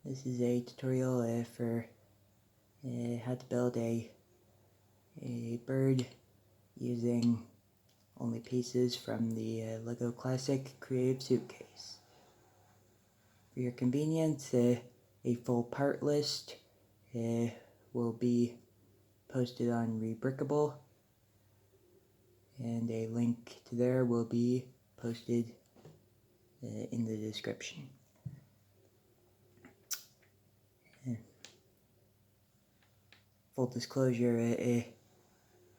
This is a tutorial for how to build a bird using only pieces from the Lego Classic Creative Suitcase. For your convenience, a full part list will be posted on Rebrickable, and a link to there will be posted in the description. Full disclosure,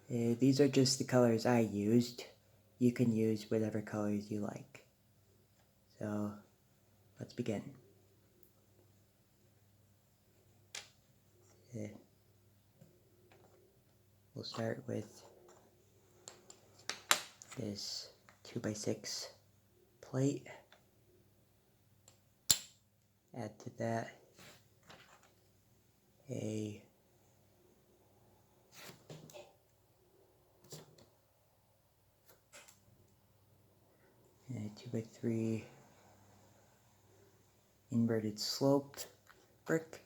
these are just the colors I used. You can use whatever colors you like. So, let's begin. We'll start with this 2x6 plate. Add to that a 2x3 inverted sloped brick.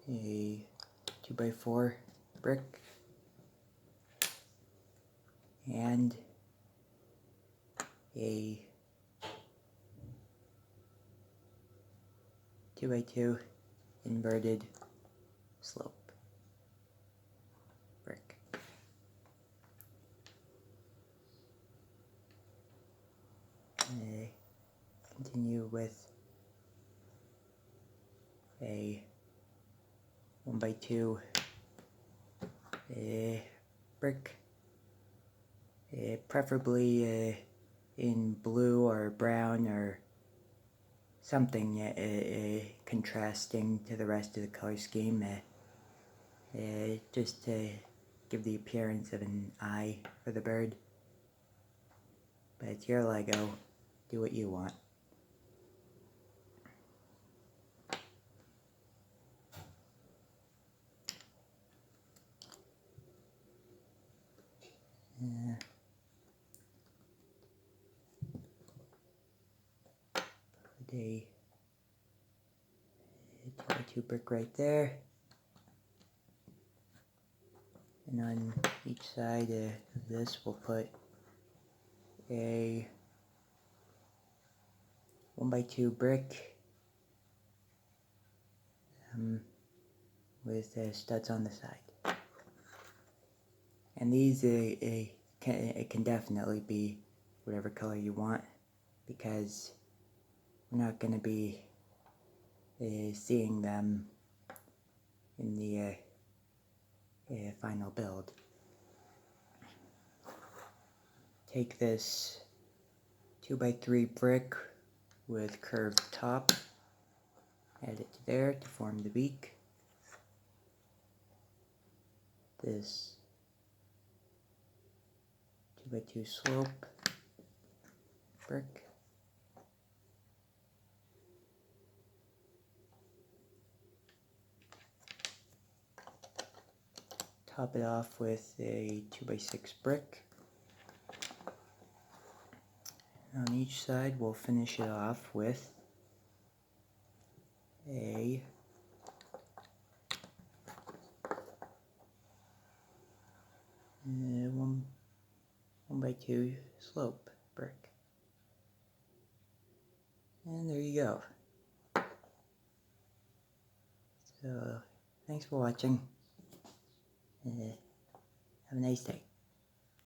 A 2x4 brick. And a 2x2 inverted slope brick. Continue with a 1x2 brick, preferably in blue or brown or something contrasting to the rest of the color scheme, just to give the appearance of an eye for the bird. But it's your Lego, do what you want. Put a 2x2 brick right there, and on each side of this we'll put a 1x2 brick with studs on the side. And these it can definitely be whatever color you want, because we're not going to be seeing them in the final build. Take this 2x3 brick with curved top, add it to there to form the beak. This 2x2 slope brick. Top it off with a 2x6 brick. On each side we'll finish it off with a 1x2 slope brick. And there you go. So, thanks for watching. Have a nice day.